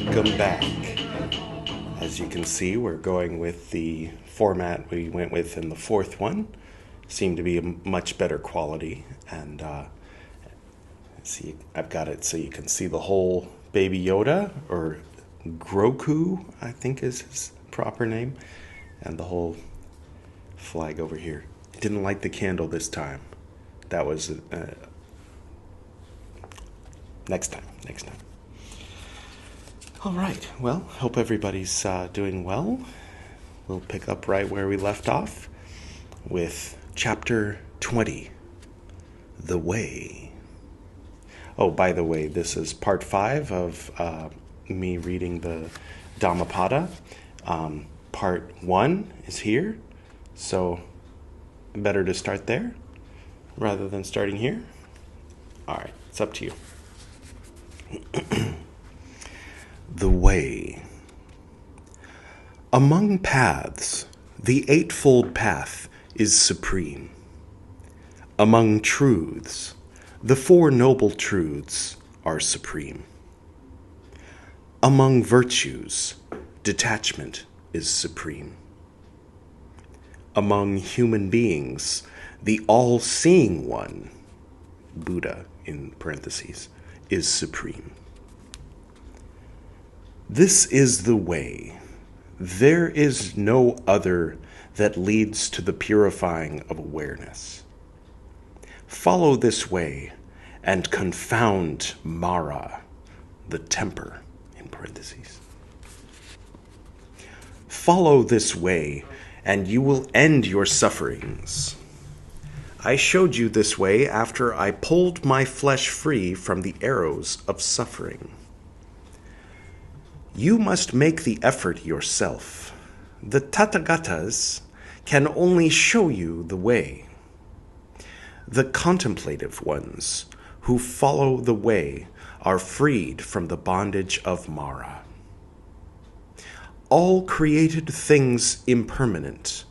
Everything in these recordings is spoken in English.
Welcome back. As you can see, we're going with the format we went with in the fourth one. Seemed to be a much better quality. And see, I've got it so you can see the whole Baby Yoda, or Groku, I think is his proper name, and the whole flag over here. Didn't light the candle this time. That was next time. All right, well, hope everybody's doing well. We'll pick up right where we left off with Chapter 20, The Way. Oh, by the way, this is part 5 of me reading the Dhammapada. Part 1 is here, so better to start there rather than starting here. All right, it's up to you. The Way. Among paths, the Eightfold Path is supreme. Among truths, the Four Noble Truths are supreme. Among virtues, detachment is supreme. Among human beings, the all-seeing one, Buddha in parentheses, is supreme. This is the way. There is no other that leads to the purifying of awareness. Follow this way and confound Mara, the temper, in parentheses. Follow this way and you will end your sufferings. I showed you this way after I pulled my flesh free from the arrows of suffering. You must make the effort yourself. The Tathagatas can only show you the way. The contemplative ones who follow the way are freed from the bondage of Mara. All created things impermanent.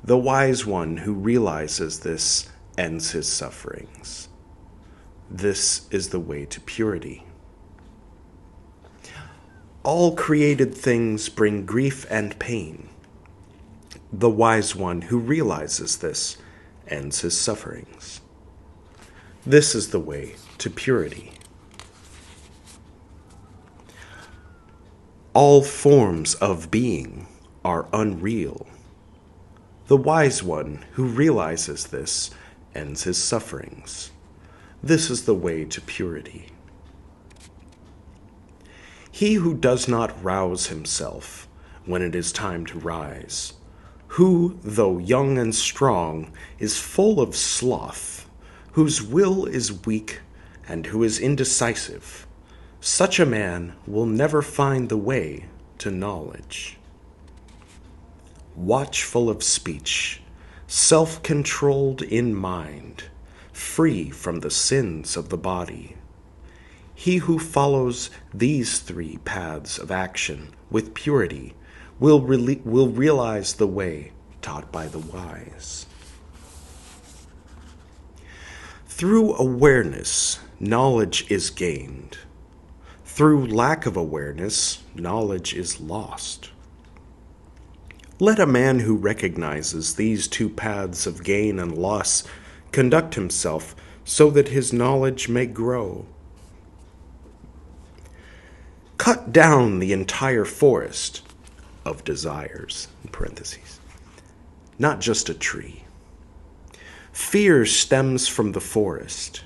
The wise one who realizes this ends his sufferings. This is the way to purity. All created things bring grief and pain. The wise one who realizes this ends his sufferings. This is the way to purity. All forms of being are unreal. The wise one who realizes this ends his sufferings. This is the way to purity. He who does not rouse himself when it is time to rise, who, though young and strong, is full of sloth, whose will is weak and who is indecisive, such a man will never find the way to knowledge. Watchful of speech, self-controlled in mind, free from the sins of the body. He who follows these 3 paths of action with purity will realize the way taught by the wise. Through awareness, knowledge is gained. Through lack of awareness, knowledge is lost. Let a man who recognizes these 2 paths of gain and loss conduct himself so that his knowledge may grow. Cut down the entire forest of desires, in parentheses, not just a tree. Fear stems from the forest.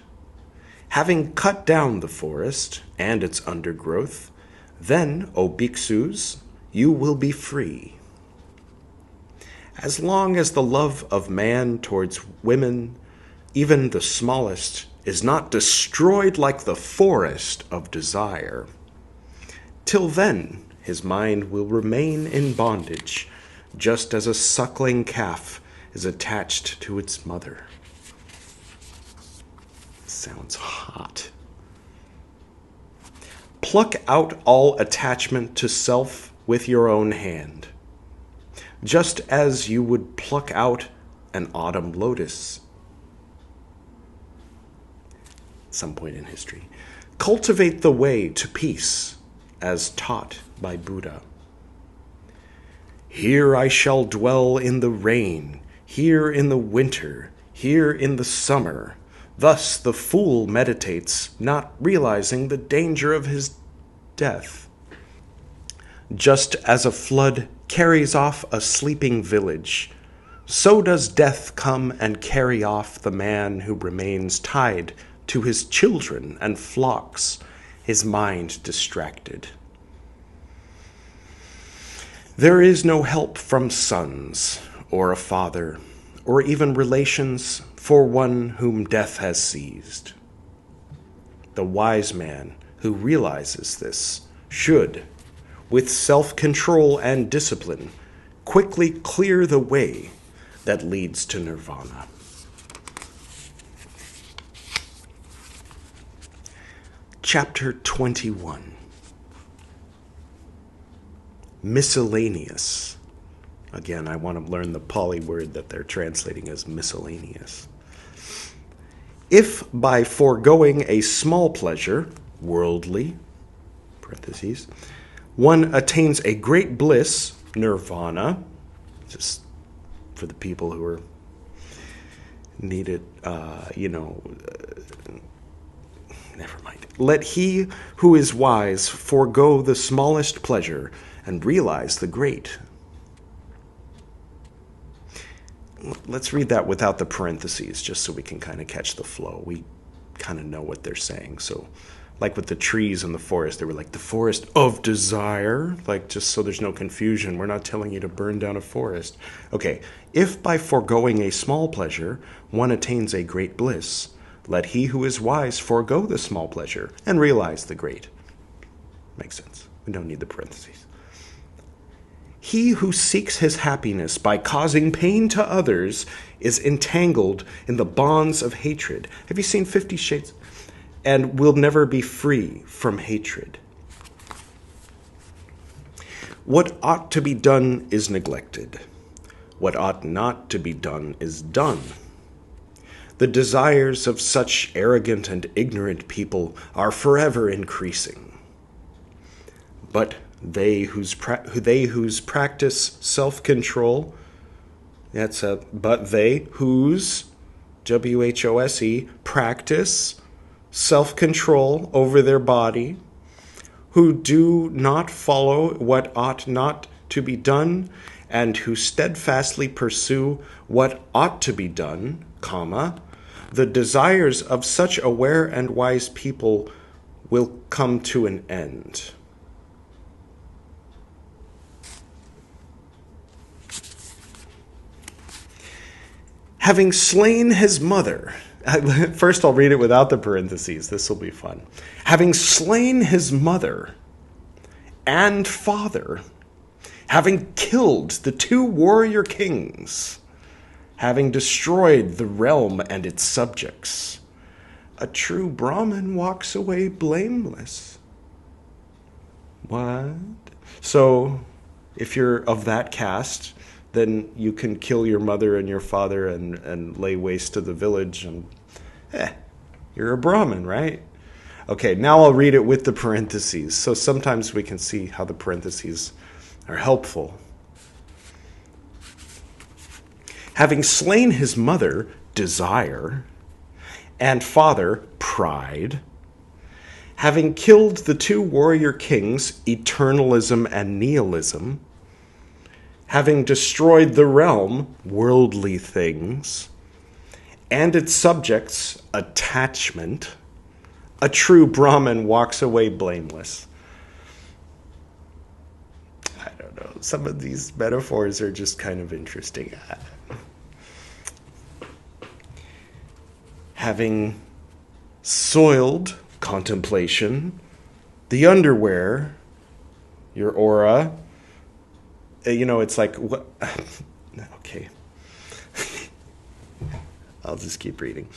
Having cut down the forest and its undergrowth, then, O bhikshus, you will be free. As long as the love of man towards women, even the smallest, is not destroyed like the forest of desire, till then, his mind will remain in bondage, just as a suckling calf is attached to its mother. Sounds hot. Pluck out all attachment to self with your own hand, just as you would pluck out an autumn lotus. Some point in history. Cultivate the way to peace as taught by Buddha. Here I shall dwell in the rain, here in the winter, here in the summer. Thus the fool meditates, not realizing the danger of his death. Just as a flood carries off a sleeping village, so does death come and carry off the man who remains tied to his children and flocks, his mind distracted. There is no help from sons, or a father, or even relations for one whom death has seized. The wise man who realizes this should, with self-control and discipline, quickly clear the way that leads to nirvana. Chapter 21. Miscellaneous. Again, I want to learn the Pali word that they're translating as miscellaneous. If by foregoing a small pleasure, worldly, parentheses, one attains a great bliss, nirvana, just for the people who are need it, never mind. Let he who is wise forego the smallest pleasure and realize the great. Let's read that without the parentheses, just so we can kind of catch the flow. We kind of know what they're saying. So, like with the trees in the forest, they were like the forest of desire, like just so there's no confusion. We're not telling you to burn down a forest. Okay, if by foregoing a small pleasure, one attains a great bliss, let he who is wise forego the small pleasure and realize the great. Makes sense. We don't need the parentheses. He who seeks his happiness by causing pain to others is entangled in the bonds of hatred. Have you seen 50 Shades? And will never be free from hatred. What ought to be done is neglected. What ought not to be done is done. The desires of such arrogant and ignorant people are forever increasing. But they whose practice self-control, but they whose, W-H-O-S-E, practice self-control over their body, who do not follow what ought not to be done, and who steadfastly pursue what ought to be done, the desires of such aware and wise people will come to an end. Having slain his mother, first I'll read it without the parentheses, this will be fun. Having slain his mother and father, having killed the two warrior kings, having destroyed the realm and its subjects, a true Brahmin walks away blameless. What? So, if you're of that caste, then you can kill your mother and your father and lay waste to the village, and you're a Brahmin, right? Okay, now I'll read it with the parentheses. So sometimes we can see how the parentheses are helpful. Having slain his mother, desire, and father, pride, having killed the two warrior kings, eternalism and nihilism, having destroyed the realm, worldly things, and its subjects, attachment, a true Brahmin walks away blameless. I don't know. Some of these metaphors are just kind of interesting. Having soiled contemplation, the underwear, your aura, it's like, what? Okay. I'll just keep reading.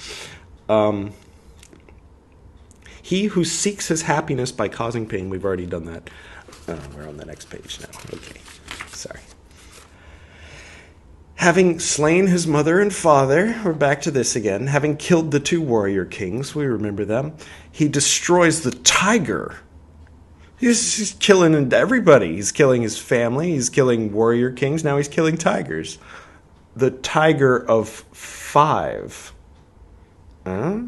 He who seeks his happiness by causing pain, we've already done that. We're on the next page now. Okay, sorry. Having slain his mother and father, we're back to this again. Having killed the two warrior kings, we remember them. He destroys the tiger He's killing everybody. He's killing his family. He's killing warrior kings. Now he's killing tigers. The tiger of 5. Huh?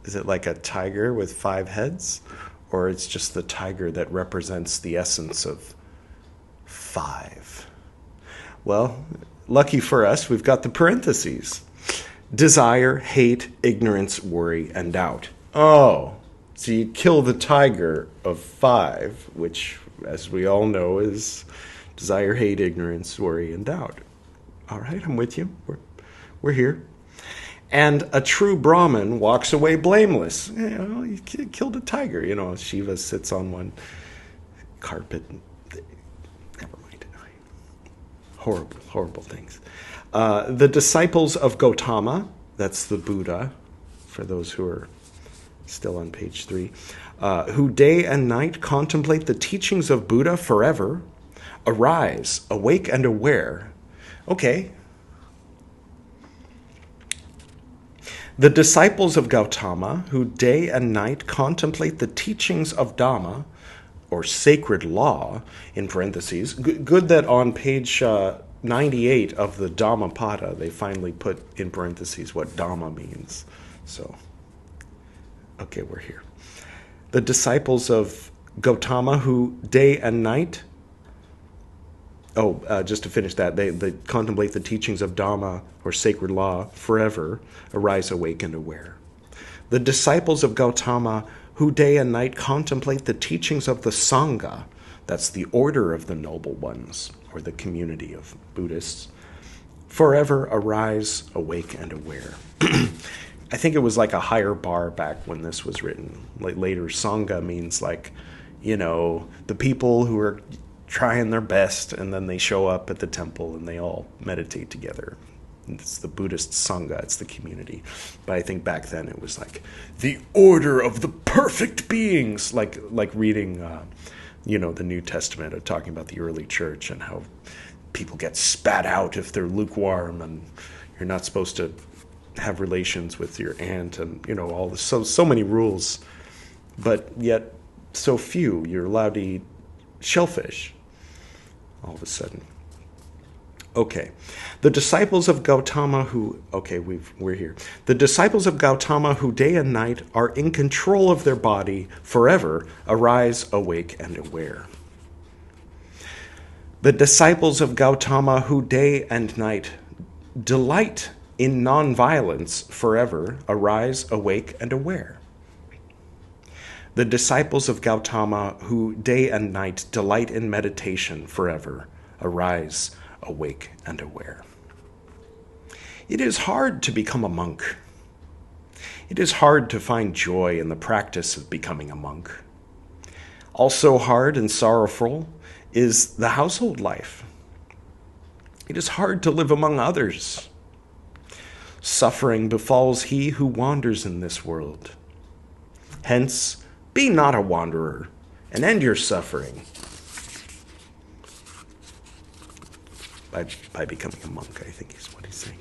Is it like a tiger with 5 heads? Or it's just the tiger that represents the essence of 5? Well, lucky for us, we've got the parentheses. Desire, hate, ignorance, worry, and doubt. Oh, so you kill the tiger of 5, which, as we all know, is desire, hate, ignorance, worry, and doubt. All right, I'm with you. We're here. And a true Brahmin walks away blameless. You killed a tiger. Shiva sits on one carpet. Never mind. Horrible, horrible things. The disciples of Gautama, that's the Buddha, for those who are still on page 3, who day and night contemplate the teachings of Buddha forever, arise, awake and aware. Okay. The disciples of Gautama, who day and night contemplate the teachings of Dhamma, or sacred law, in parentheses. Good that on page 98 of the Dhammapada, they finally put in parentheses what Dhamma means. So, okay, we're here. The disciples of Gautama, who day and night, just to finish that, they contemplate the teachings of Dhamma, or sacred law, forever, arise, awake, and aware. The disciples of Gautama, who day and night contemplate the teachings of the Sangha, that's the order of the noble ones, or the community of Buddhists, forever arise, awake, and aware. I think it was like a higher bar back when this was written. Like later, Sangha means the people who are trying their best, and then they show up at the temple and they all meditate together. It's the Buddhist Sangha, it's the community. But I think back then it was like the order of the perfect beings, like reading, the New Testament, or talking about the early church and how people get spat out if they're lukewarm, and you're not supposed to have relations with your aunt, and all this, so many rules, but yet so few. You're allowed to eat shellfish all of a sudden. Okay, the disciples of Gautama we're here. The disciples of Gautama, who day and night are in control of their body forever, arise, awake, and aware. The disciples of Gautama, who day and night delight in nonviolence forever, arise, awake, and aware. The disciples of Gautama, who day and night delight in meditation forever, arise, awake, and aware. It is hard to become a monk. It is hard to find joy in the practice of becoming a monk. Also hard and sorrowful is the household life. It is hard to live among others. Suffering befalls he who wanders in this world. Hence, be not a wanderer, and end your suffering by becoming a monk, I think is what he's saying.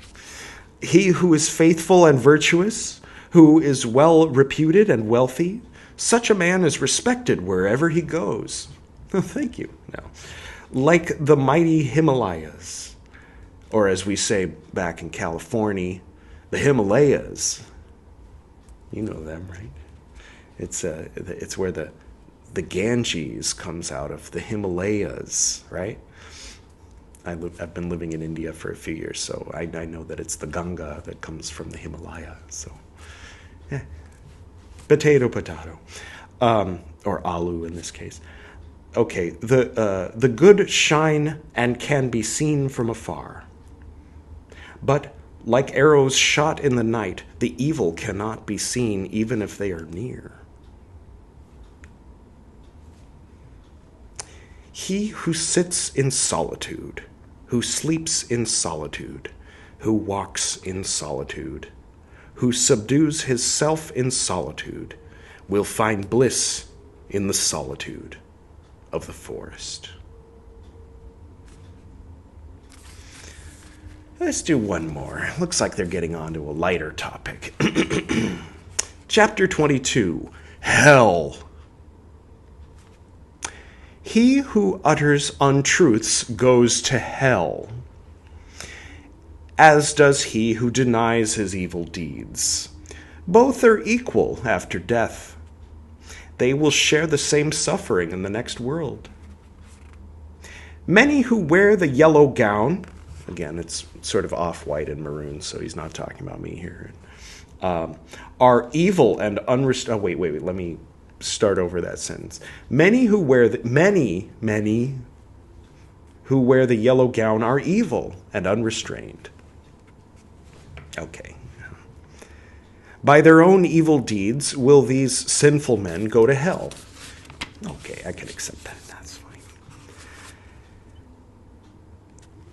He who is faithful and virtuous, who is well reputed and wealthy, such a man is respected wherever he goes. Oh, thank you. No. Like the mighty Himalayas, or as we say back in California, the Himalayas. You know them, right? It's where the Ganges comes out of, the Himalayas, right? I've been living in India for a few years, so I know that it's the Ganga that comes from the Himalaya. So, potato, or alu in this case. Okay, the good shine and can be seen from afar, but like arrows shot in the night, the evil cannot be seen even if they are near. He who sits in solitude, who sleeps in solitude, who walks in solitude, who subdues his self in solitude, will find bliss in the solitude of the forest. Let's do one more. Looks like they're getting on to a lighter topic. Chapter 22, Hell. He who utters untruths goes to hell, as does he who denies his evil deeds. Both are equal after death. They will share the same suffering in the next world. Many who wear the yellow gown, again, it's sort of off-white and maroon, so he's not talking about me here, are evil and unrestrained. Oh, wait, let me start over that sentence. Many who wear the yellow gown are evil and unrestrained. Okay. By their own evil deeds will these sinful men go to hell. Okay, I can accept that. That's fine.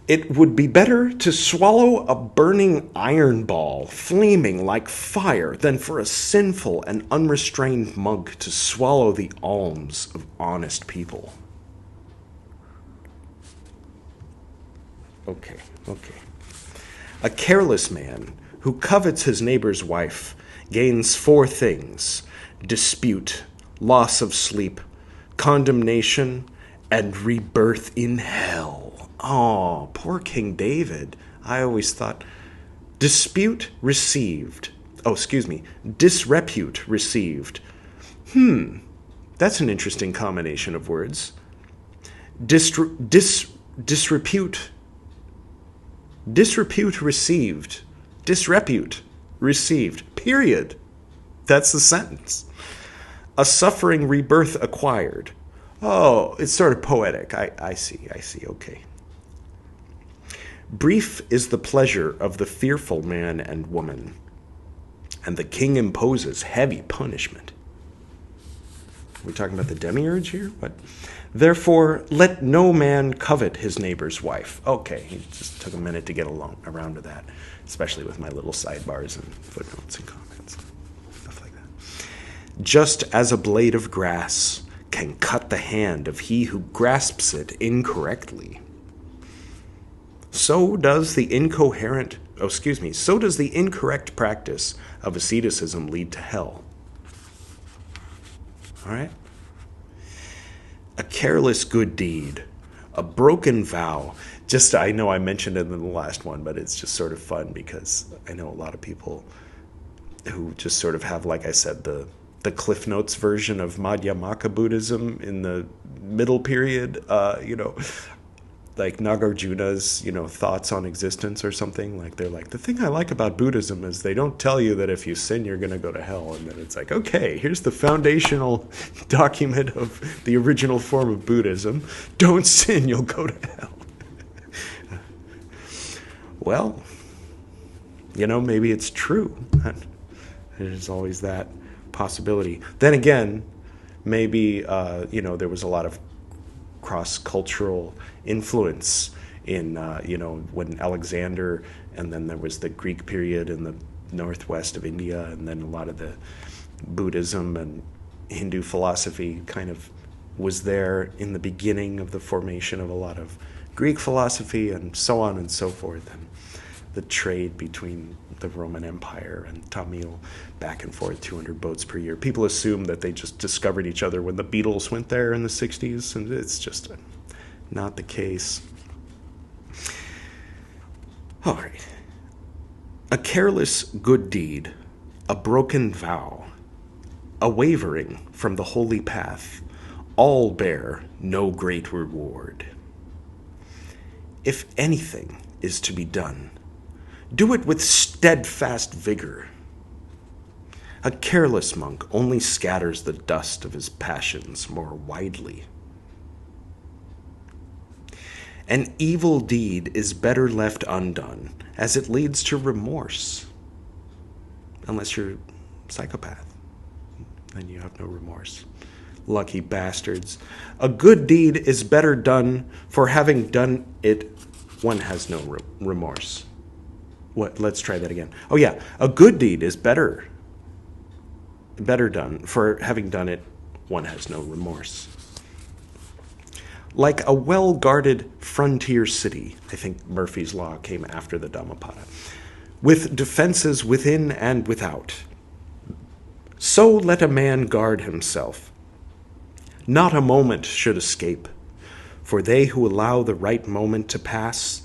It would be better to swallow a burning iron ball, flaming like fire, than for a sinful and unrestrained monk to swallow the alms of honest people. Okay. A careless man who covets his neighbor's wife gains 4 things: dispute, loss of sleep, condemnation, and rebirth in hell. Oh, poor King David. I always thought disrepute received. That's an interesting combination of words. Disrepute received. Disrepute received. Period. That's the sentence. A suffering rebirth acquired. Oh, it's sort of poetic. I see. Okay. Brief is the pleasure of the fearful man and woman, and the king imposes heavy punishment. We're talking about the demiurge here? What? Therefore, let no man covet his neighbor's wife. Okay, he just took a minute to get around to that, especially with my little sidebars and footnotes and comments, stuff like that. Just as a blade of grass can cut the hand of he who grasps it incorrectly, so does the incorrect practice of asceticism lead to hell. All right? A careless good deed, a broken vow. I know I mentioned it in the last one, but it's just sort of fun because I know a lot of people who just sort of have, like I said, the Cliff Notes version of Madhyamika Buddhism in the middle period, like Nagarjuna's, thoughts on existence or something. Like, they're like, the thing I like about Buddhism is they don't tell you that if you sin, you're going to go to hell. And then it's like, okay, here's the foundational document of the original form of Buddhism. Don't sin, you'll go to hell. Well, maybe it's true. There's always that possibility. Then again, maybe, there was a lot of cross-cultural influence in, when Alexander, and then there was the Greek period in the northwest of India, and then a lot of the Buddhism and Hindu philosophy kind of was there in the beginning of the formation of a lot of Greek philosophy and so on and so forth, and the trade between the Roman Empire and Tamil back and forth, 200 boats per year. People assume that they just discovered each other when the Beatles went there in the 60s, and it's just not the case. All right. A careless good deed, a broken vow, a wavering from the holy path, all bear no great reward. If anything is to be done, do it with steadfast vigor. A careless monk only scatters the dust of his passions more widely. An evil deed is better left undone, as it leads to remorse. Unless you're a psychopath, then you have no remorse. Lucky bastards. A good deed is better done, for having done it, one has no remorse. What? Let's try that again. Oh yeah, a good deed is better done, for having done it, one has no remorse. Like a well-guarded frontier city, I think Murphy's Law came after the Dhammapada, with defenses within and without, so let a man guard himself. Not a moment should escape, for they who allow the right moment to pass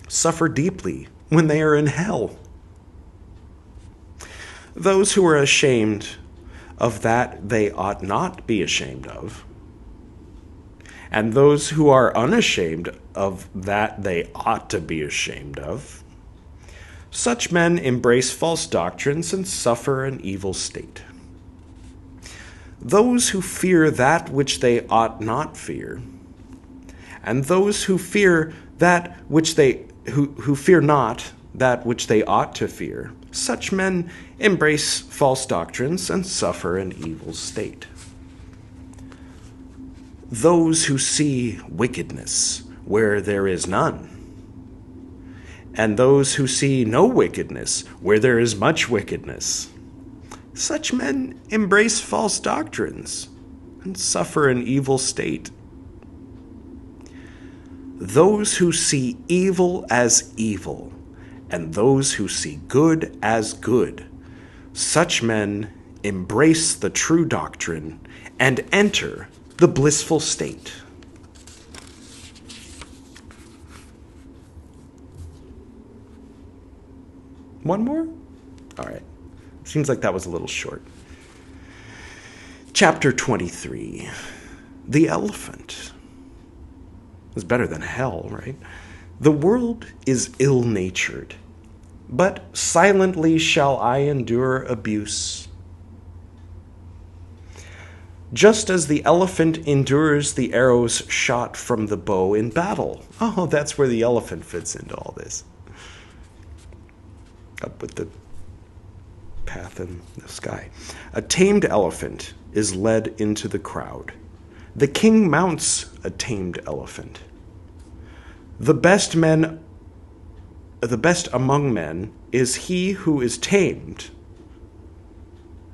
suffer deeply when they are in hell. Those who are ashamed of that they ought not be ashamed of, and those who are unashamed of that they ought to be ashamed of, such men embrace false doctrines and suffer an evil state. Those who fear that which they ought not fear, and those who fear that which they who fear not that which they ought to fear, such men embrace false doctrines and suffer an evil state. Those who see wickedness where there is none, and those who see no wickedness where there is much wickedness, such men embrace false doctrines and suffer an evil state. Those who see evil as evil, and those who see good as good, such men embrace the true doctrine and enter the blissful state. One more? All right. Seems like that was a little short. Chapter 23. The elephant. It's better than hell, right? The world is ill-natured, but silently shall I endure abuse. Just as the elephant endures the arrows shot from the bow in battle. Oh, that's where the elephant fits into all this. Up with the path in the sky. A tamed elephant is led into the crowd. The king mounts a tamed elephant. The best among men is he who is tamed,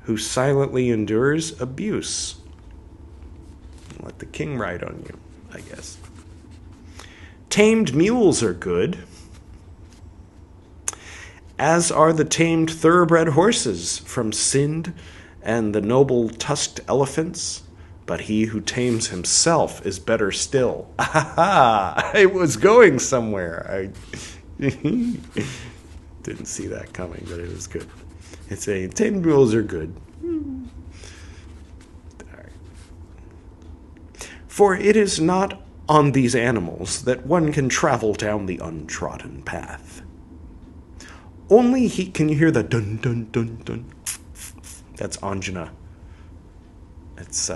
who silently endures abuse. Let the king ride on you, I guess. Tamed mules are good, as are the tamed thoroughbred horses from Sind and the noble tusked elephants. But he who tames himself is better still. Ah, it was going somewhere. I didn't see that coming, but it was good. It's saying tamed mules are good. For it is not on these animals that one can travel down the untrodden path. Only he can you hear the dun dun dun dun. That's Anjana. It's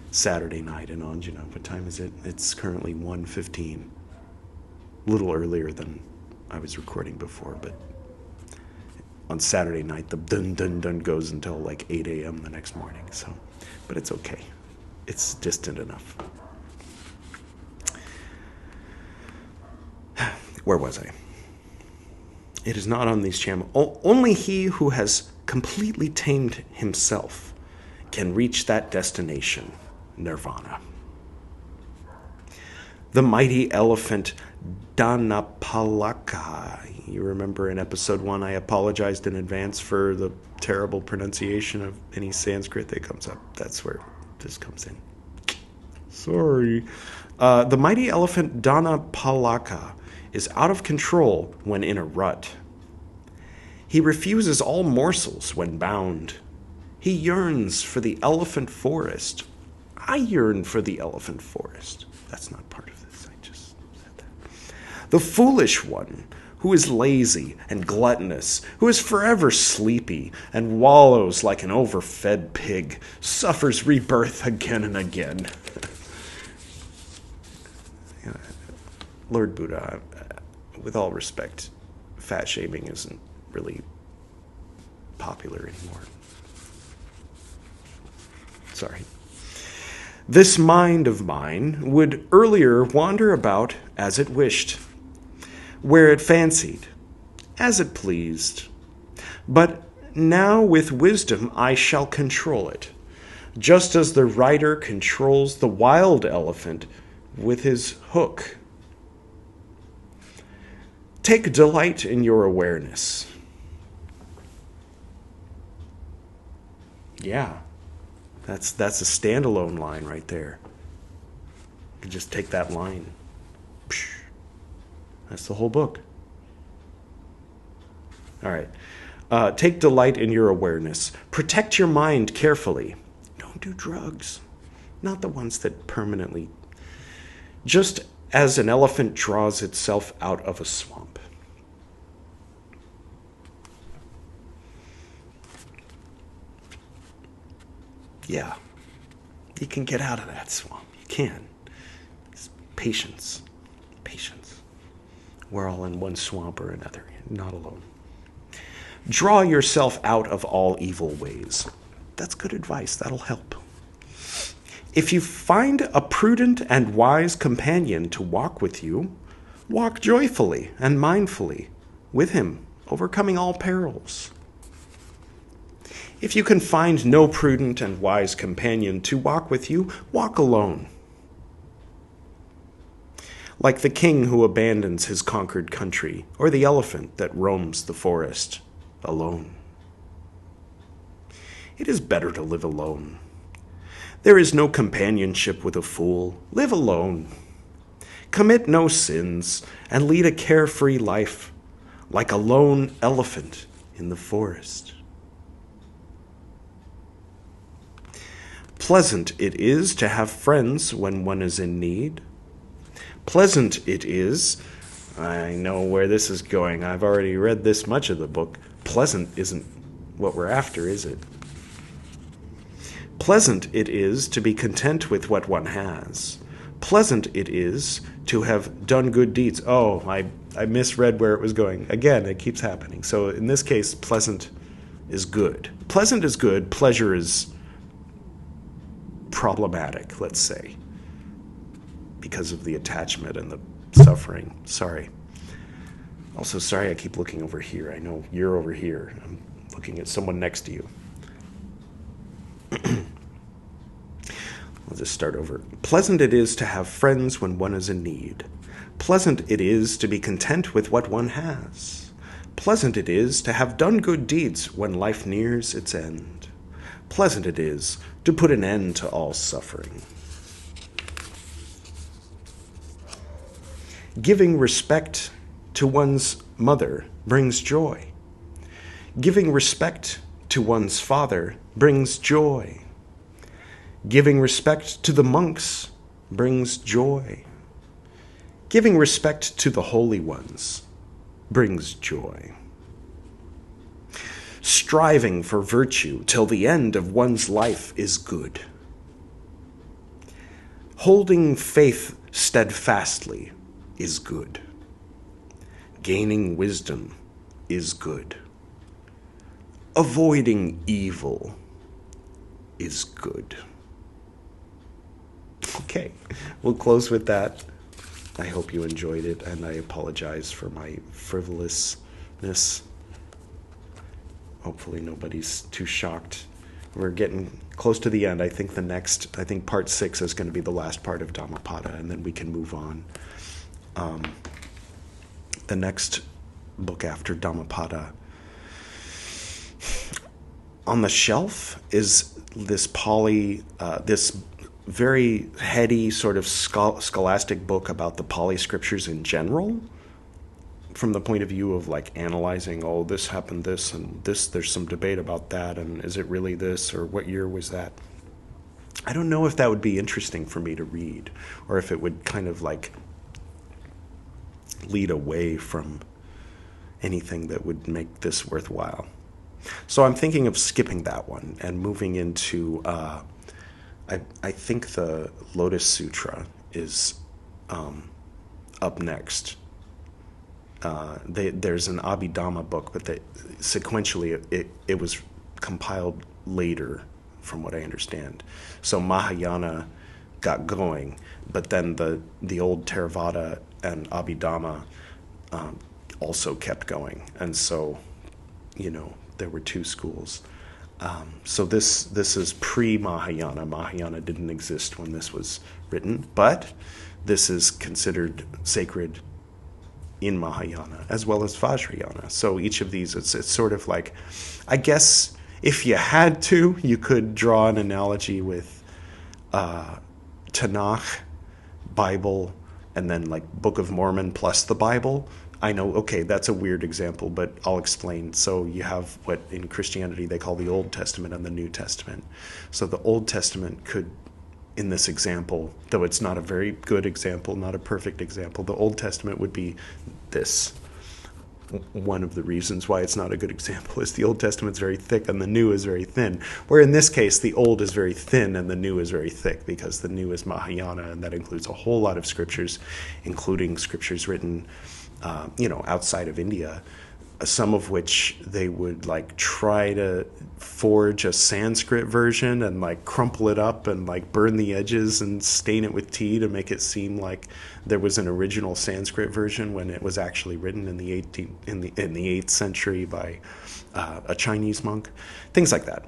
Saturday night in Anjana. What time is it? It's currently 1:15. A little earlier than I was recording before, but on Saturday night the dun dun dun goes until like 8 a.m. the next morning. So, but it's okay. It's distant enough. Where was I? It is not on these channels. Only he who has completely tamed himself can reach that destination, nirvana. The mighty elephant Dhammapada. You remember in episode 1, I apologized in advance for the terrible pronunciation of any Sanskrit that comes up. That's where this comes in. Sorry. The mighty elephant Dhammapada is out of control when in a rut. He refuses all morsels when bound. He yearns for the elephant forest. I yearn for the elephant forest. That's not part of this. I just said that. The foolish one, who is lazy and gluttonous, who is forever sleepy and wallows like an overfed pig, suffers rebirth again and again. Lord Buddha, with all respect, fat shaming isn't really popular anymore. Sorry. This mind of mine would earlier wander about as it wished, where it fancied, as it pleased. But now with wisdom I shall control it, just as the rider controls the wild elephant with his hook. Take delight in your awareness. Yeah. That's a standalone line right there. You can just take that line. That's the whole book. All right. Take delight in your awareness. Protect your mind carefully. Don't do drugs. Not the ones that permanently. Just as an elephant draws itself out of a swamp. Yeah. You can get out of that swamp. You can. It's patience. Patience. We're all in one swamp or another. Not alone. Draw yourself out of all evil ways. That's good advice. That'll help. If you find a prudent and wise companion to walk with you, walk joyfully and mindfully with him, overcoming all perils. If you can find no prudent and wise companion to walk with you, walk alone. Like the king who abandons his conquered country, or the elephant that roams the forest alone. It is better to live alone. There is no companionship with a fool. Live alone. Commit no sins, and lead a carefree life, like a lone elephant in the forest. Pleasant it is to have friends when one is in need. Pleasant it is. I know where this is going. I've already read this much of the book. Pleasant isn't what we're after, is it? Pleasant it is to be content with what one has. Pleasant it is to have done good deeds. Oh, I misread where it was going. Again, it keeps happening. So in this case, pleasant is good. Pleasant is good. Pleasure is problematic, let's say, because of the attachment and the suffering. Sorry. Also, sorry I keep looking over here. I know you're over here. I'm looking at someone next to you. I'll just start over. Pleasant it is to have friends when one is in need. Pleasant it is to be content with what one has. Pleasant it is to have done good deeds when life nears its end. Pleasant it is to put an end to all suffering. Giving respect to one's mother brings joy. Giving respect to one's father brings joy. Giving respect to the monks brings joy. Giving respect to the holy ones brings joy. Striving for virtue till the end of one's life is good. Holding faith steadfastly is good. Gaining wisdom is good. Avoiding evil is good. Okay, we'll close with that. I hope you enjoyed it, and I apologize for my frivolousness. Hopefully nobody's too shocked. We're getting close to the end. I think part 6 is going to be the last part of Dhammapada, and then we can move on. The next book after Dhammapada on the shelf is this Pali, this very heady sort of scholastic book about the Pali scriptures in general, from the point of view of like analyzing, oh, this happened, this, and this, there's some debate about that, and is it really this, or what year was that? I don't know if that would be interesting for me to read, or if it would kind of like lead away from anything that would make this worthwhile. So I'm thinking of skipping that one and moving into, I think the Lotus Sutra is up next. There's an Abidhamma book, but sequentially it was compiled later, from what I understand. So Mahayana got going, but then the old Theravada and Abidhamma also kept going, and so there were two schools. So this is pre-Mahayana. Mahayana didn't exist when this was written, but this is considered sacred in Mahayana as well as Vajrayana. So each of these, it's sort of like, I guess If you had to, you could draw an analogy with Tanakh, Bible, and then like Book of Mormon plus the Bible. I know, okay, that's a weird example, but I'll explain. So you have what in Christianity they call the Old Testament and the New Testament. So the Old Testament could, in this example, though it's not a very good example, not a perfect example, the Old Testament would be this. One of the reasons why it's not a good example is the Old Testament's very thick and the New is very thin. Where in this case, the Old is very thin and the New is very thick, because the New is Mahayana, and that includes a whole lot of scriptures, including scriptures written, outside of India, some of which they would like try to forge a Sanskrit version and like crumple it up and like burn the edges and stain it with tea to make it seem like there was an original Sanskrit version when it was actually written in the 8th century by a Chinese monk. Things like that.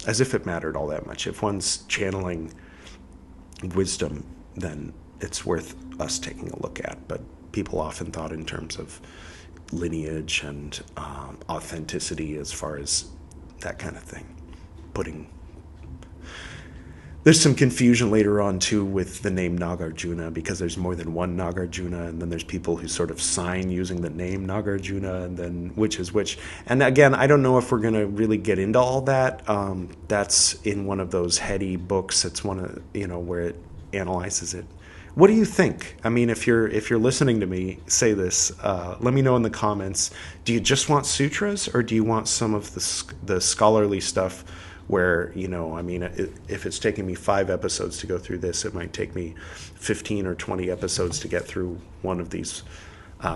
As if it mattered all that much. If one's channeling wisdom, then it's worth us taking a look at. But people often thought in terms of lineage and authenticity as far as that kind of thing. There's some confusion later on too with the name Nagarjuna, because there's more than one Nagarjuna, and then there's people who sort of sign using the name Nagarjuna, and then which is which. And again, I don't know if we're going to really get into all that. That's in one of those heady books. It's one of, where it analyzes it. What do you think? I mean, if you're listening to me say this, let me know in the comments. Do you just want sutras, or do you want some of the scholarly stuff where, if it's taking me 5 episodes to go through this, it might take me 15 or 20 episodes to get through one of these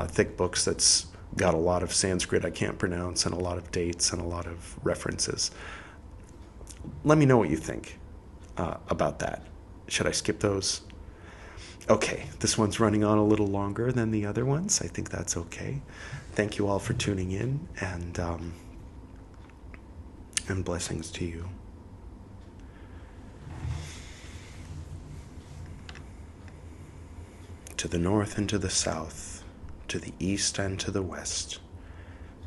thick books that's got a lot of Sanskrit I can't pronounce and a lot of dates and a lot of references. Let me know what you think about that. Should I skip those? Okay, this one's running on a little longer than the other ones. I think that's okay. Thank you all for tuning in, and blessings to you. To the north and to the south, to the east and to the west,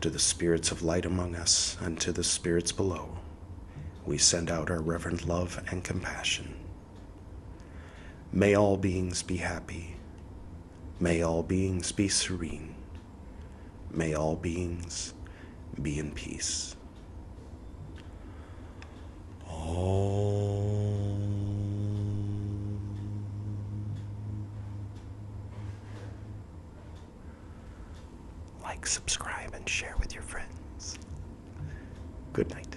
to the spirits of light among us and to the spirits below, we send out our reverent love and compassion. May all beings be happy. May all beings be serene. May all beings be in peace. Like, subscribe, and share with your friends. Good night.